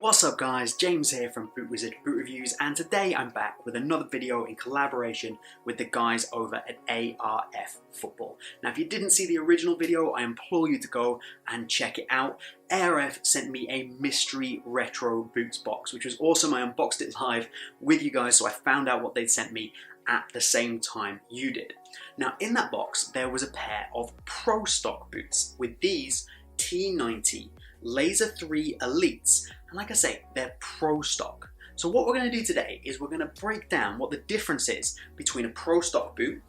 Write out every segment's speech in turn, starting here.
What's up guys, James here from Boot Wizard Boot Reviews, and today I'm back with another video in collaboration with the guys over at A.R.F Football. Now if you didn't see the original video, I implore you to go and check it out. A.R.F sent me a mystery retro boots box, which was awesome. I unboxed it live with you guys, so I found out what they'd sent me at the same time you did. Now in that box there was a pair of pro stock boots with these T90 Laser III Elites, and like I say, they're pro stock. So what we're going to do today is we're going to break down what the difference is between a pro stock boot,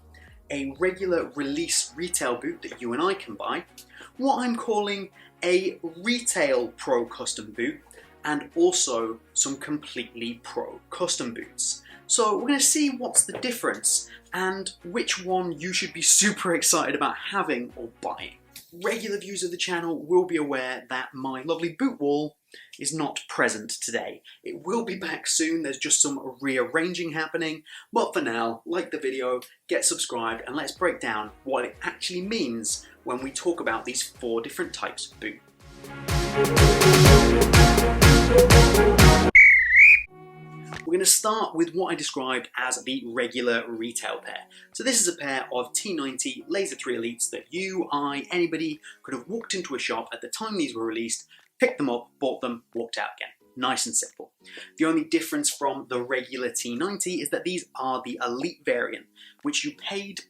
a regular release retail boot that you and I can buy, what I'm calling a retail pro custom boot, and also some completely pro custom boots. So we're going to see what's the difference and which one you should be super excited about having or buying. Regular viewers of the channel will be aware that my lovely boot wall is not present today. It will be back soon, there's just some rearranging happening, but for now, like the video, get subscribed, and let's break down what it actually means when we talk about these 4 different types of boot. We're going to start with what I described as the regular retail pair. So this is a pair of T90 Laser III Elites that you, I, anybody could have walked into a shop at the time these were released, picked them up, bought them, walked out again. Nice and simple. The only difference from the regular T90 is that these are the Elite variant, which you paid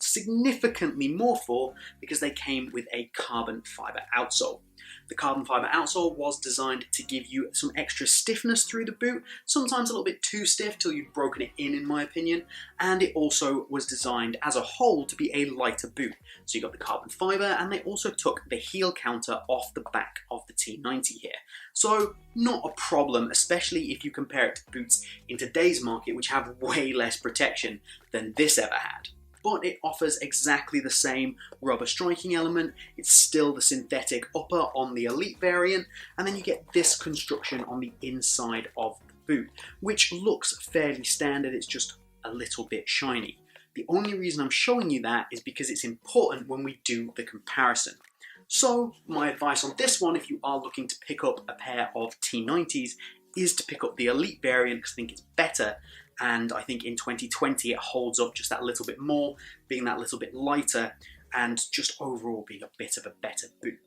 significantly more for because they came with a carbon fiber outsole. The carbon fiber outsole was designed to give you some extra stiffness through the boot, sometimes a little bit too stiff till you've broken it in my opinion, and it also was designed as a whole to be a lighter boot. So you got the carbon fiber, and they also took the heel counter off the back of the T90 here. So not a problem, especially if you compare it to boots in today's market which have way less protection than this ever had. But it offers exactly the same rubber striking element. It's still the synthetic upper on the Elite variant, and then you get this construction on the inside of the boot, which looks fairly standard. It's just a little bit shiny. The only reason I'm showing you that is because it's important when we do the comparison. So my advice on this one, if you are looking to pick up a pair of T90s, is to pick up the Elite variant because I think it's better. And I think in 2020 it holds up just that little bit more, being that little bit lighter, and just overall being a bit of a better boot.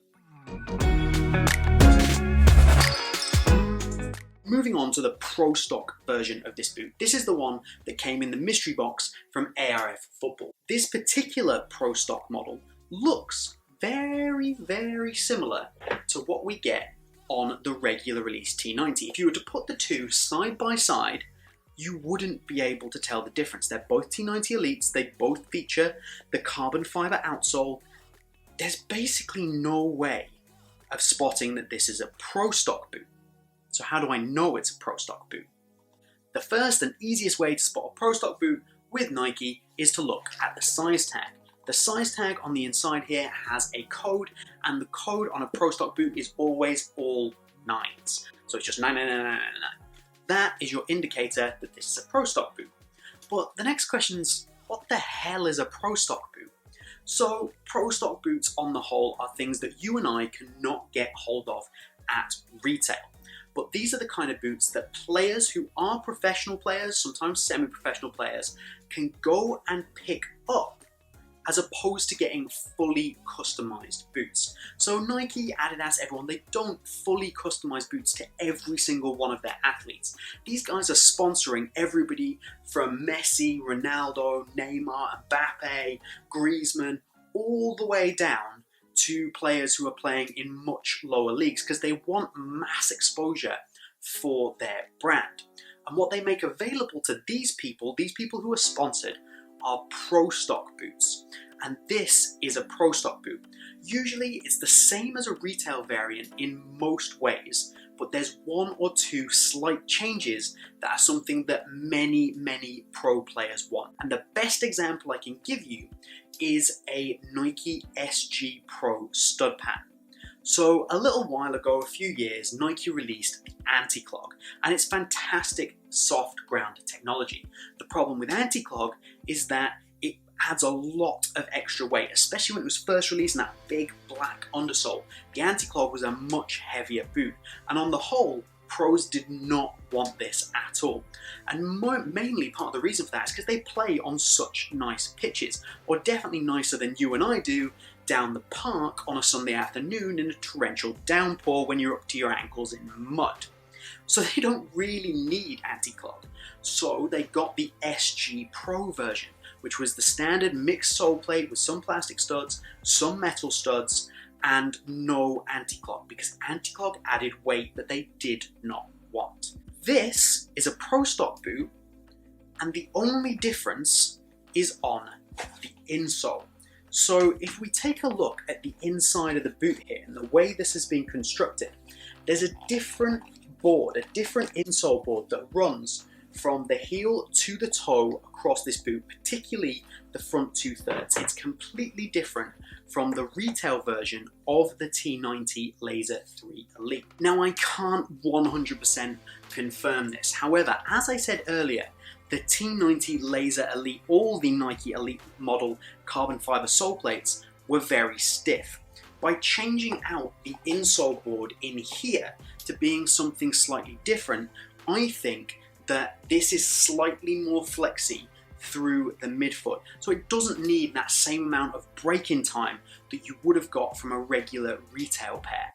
Moving on to the pro stock version of this boot. This is the one that came in the mystery box from A.R.F Football. This particular pro stock model looks very, very similar to what we get on the regular release T90. If you were to put the two side by side, you wouldn't be able to tell the difference. They're both T90 Elites, they both feature the carbon fiber outsole. There's basically no way of spotting that this is a pro stock boot. So how do I know it's a pro stock boot? The first and easiest way to spot a pro stock boot with Nike is to look at the size tag. The size tag on the inside here has a code, and the code on a pro stock boot is always all 9s. So it's just 99999. That is your indicator that this is a pro stock boot. But the next question is, what the hell is a pro stock boot? So pro stock boots on the whole are things that you and I cannot get hold of at retail. But these are the kind of boots that players who are professional players, sometimes semi-professional players, can go and pick up, as opposed to getting fully customized boots. So Nike, Adidas, everyone, they don't fully customize boots to every single one of their athletes. These guys are sponsoring everybody from Messi, Ronaldo, Neymar, Mbappe, Griezmann, all the way down to players who are playing in much lower leagues because they want mass exposure for their brand. And what they make available to these people who are sponsored, are pro stock boots, and this is a pro stock boot. Usually it's the same as a retail variant in most ways, but there's 1 or 2 slight changes that are something that many pro players want. And the best example I can give you is a Nike SG Pro stud pad. So a little while ago, a few years, Nike released the anti-clog, and it's fantastic soft ground technology. The problem with anti-clog is that it adds a lot of extra weight, especially when it was first released in that big black undersole. The anti-clog was a much heavier boot, and on the whole, pros did not want this at all. And mainly part of the reason for that is because they play on such nice pitches, or definitely nicer than you and I do down the park on a Sunday afternoon in a torrential downpour when you're up to your ankles in mud. So they don't really need anti-clog. So they got the SG Pro version, which was the standard mixed sole plate with some plastic studs, some metal studs, and no anti-clog, because anti-clog added weight that they did not want. This is a pro stock boot, and the only difference is on the insole. So if we take a look at the inside of the boot here and the way this has been constructed, there's a different board, a different insole board that runs from the heel to the toe across this boot, particularly the front 2/3. It's completely different from the retail version of the T90 Laser III Elite. Now, I can't 100% confirm this. However, as I said earlier, the T90 Laser Elite, all the Nike Elite model carbon fiber sole plates were very stiff. By changing out the insole board in here to being something slightly different, I think that this is slightly more flexy through the midfoot, so it doesn't need that same amount of break-in time that you would have got from a regular retail pair.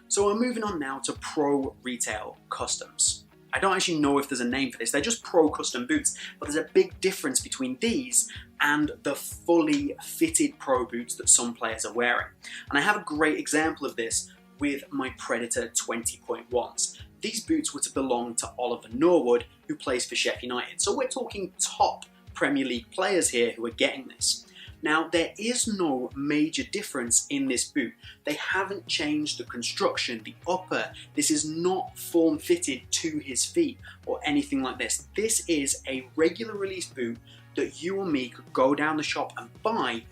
So we're moving on now to Pro Retail Customs. I don't actually know if there's a name for this, they're just Pro Custom boots, but there's a big difference between these and the fully fitted Pro boots that some players are wearing. And I have a great example of this with my Predator 20.1s. These boots were to belong to Oliver Norwood, who plays for Sheffield United. So we're talking top Premier League players here who are getting this. Now, there is no major difference in this boot. They haven't changed the construction, the upper. This is not form fitted to his feet or anything like this. This is a regular release boot that you or me could go down the shop and buy,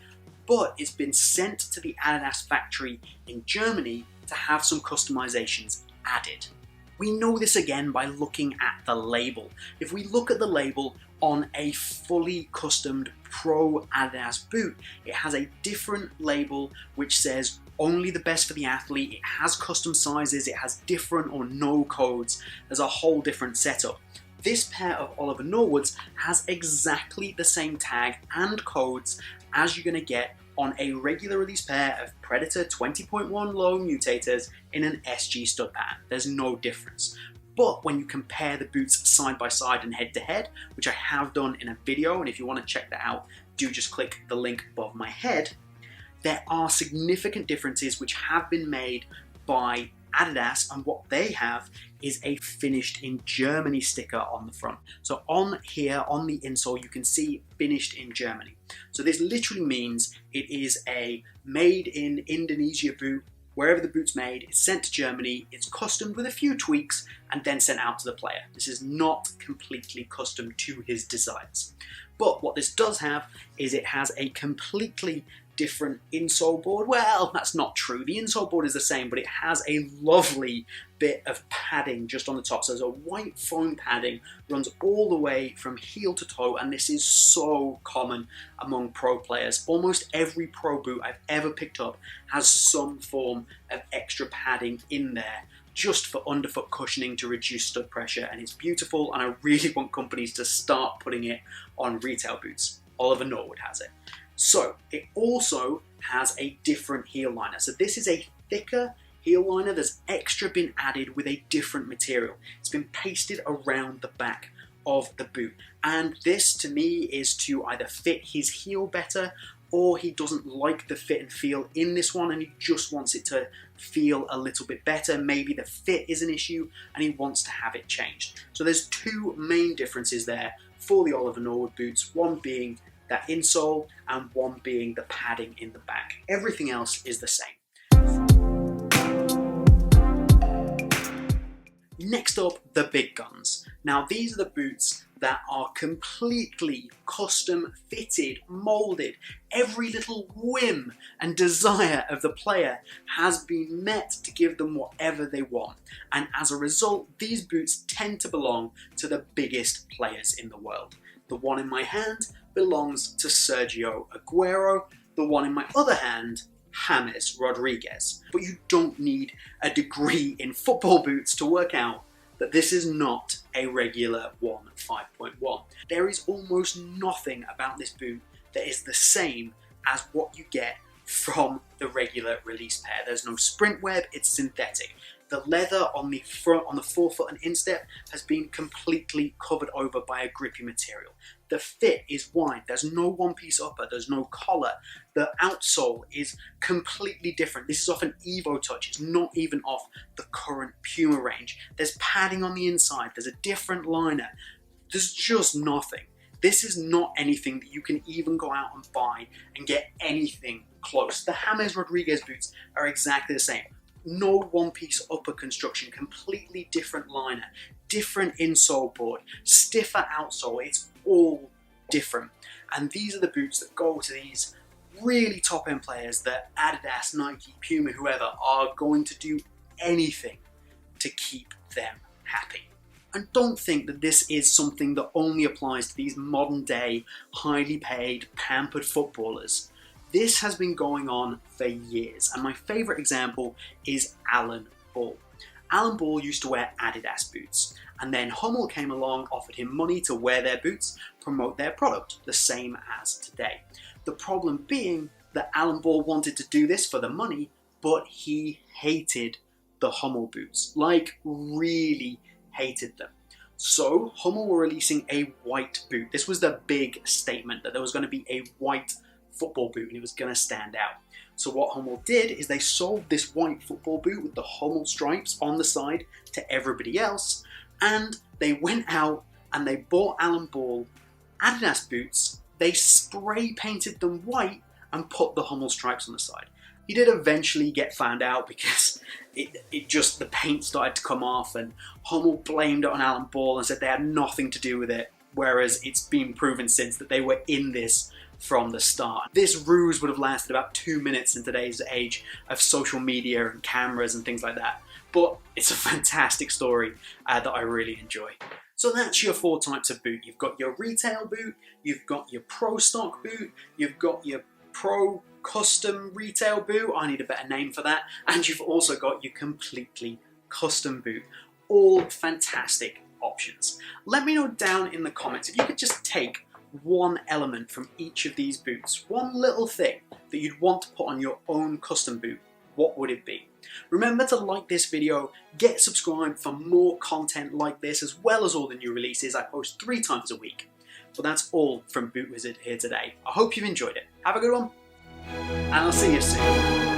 but it's been sent to the Adidas factory in Germany to have some customizations added. We know this again by looking at the label. If we look at the label on a fully customed Pro Adidas boot, it has a different label which says only the best for the athlete. It has custom sizes, it has different or no codes. There's a whole different setup. This pair of Oliver Norwoods has exactly the same tag and codes as you're going to get on a regular release pair of Predator 20.1 low mutators in an SG stud pattern. There's no difference. But when you compare the boots side by side and head to head, which I have done in a video, and if you want to check that out, do just click the link above my head, there are significant differences which have been made by Adidas, and what they have is a finished in Germany sticker on the front. So on here, on the insole, you can see finished in Germany. So this literally means it is a made in Indonesia boot. Wherever the boot's made, it's sent to Germany, it's customed with a few tweaks, and then sent out to the player. This is not completely custom to his designs. But what this does have is it has a completely different insole board. Well, that's not true. The insole board is the same, but it has a lovely bit of padding just on the top. So there's a white foam padding, runs all the way from heel to toe, and this is so common among pro players. Almost every pro boot I've ever picked up has some form of extra padding in there, just for underfoot cushioning to reduce stud pressure, and it's beautiful, and I really want companies to start putting it on retail boots. Oliver Norwood has it. So it also has a different heel liner. So this is a thicker heel liner. There's extra been added with a different material. It's been pasted around the back of the boot. And this to me is to either fit his heel better, or he doesn't like the fit and feel in this one and he just wants it to feel a little bit better. Maybe the fit is an issue and he wants to have it changed. So there's two main differences there for the Oliver Norwood boots, one being that insole and one being the padding in the back. Everything else is the same. Next up, the big guns. Now these are the boots that are completely custom fitted, molded. Every little whim and desire of the player has been met to give them whatever they want. And as a result, these boots tend to belong to the biggest players in the world. The one in my hand belongs to Sergio Aguero. The one in my other hand James Rodriguez. But you don't need a degree in football boots to work out that this is not a regular 5.1. There is almost nothing about this boot that is the same as what you get from the regular release pair. There's no sprint web, it's synthetic. The leather on the front, on the forefoot and instep, has been completely covered over by a grippy material. The fit is wide, there's no one-piece upper, there's no collar. The outsole is completely different. This is off an Evo Touch, it's not even off the current Puma range. There's padding on the inside, there's a different liner. There's just nothing. This is not anything that you can even go out and buy and get anything close. The James Rodriguez boots are exactly the same. No one-piece upper construction, completely different liner, different insole board, stiffer outsole, it's all different. And these are the boots that go to these really top-end players that Adidas, Nike, Puma, whoever, are going to do anything to keep them happy. And don't think that this is something that only applies to these modern-day, highly paid, pampered footballers. This has been going on for years, and my favourite example is Alan Ball. Alan Ball used to wear Adidas boots, and then Hummel came along, offered him money to wear their boots, promote their product, the same as today. The problem being that Alan Ball wanted to do this for the money, but he hated the Hummel boots, like really hated them. So Hummel were releasing a white boot. This was the big statement, that there was going to be a white football boot and it was going to stand out. So what Hummel did is they sold this white football boot with the Hummel stripes on the side to everybody else, and they went out and they bought Alan Ball Adidas boots. They spray painted them white and put the Hummel stripes on the side. He did eventually get found out because the paint started to come off, and Hummel blamed it on Alan Ball and said they had nothing to do with it, whereas it's been proven since that they were in this from the start. This ruse would have lasted about 2 minutes in today's age of social media and cameras and things like that, but it's a fantastic story that I really enjoy. So that's your 4 types of boot. You've got your retail boot, you've got your pro stock boot, you've got your pro custom retail boot, I need a better name for that, and you've also got your completely custom boot. All fantastic options. Let me know down in the comments if you could just take one element from each of these boots, one little thing that you'd want to put on your own custom boot, what would it be? Remember to like this video, get subscribed for more content like this, as well as all the new releases. I post 3 times a week. But that's all from Boot Wizard here today. I hope you've enjoyed it. Have a good one, and I'll see you soon.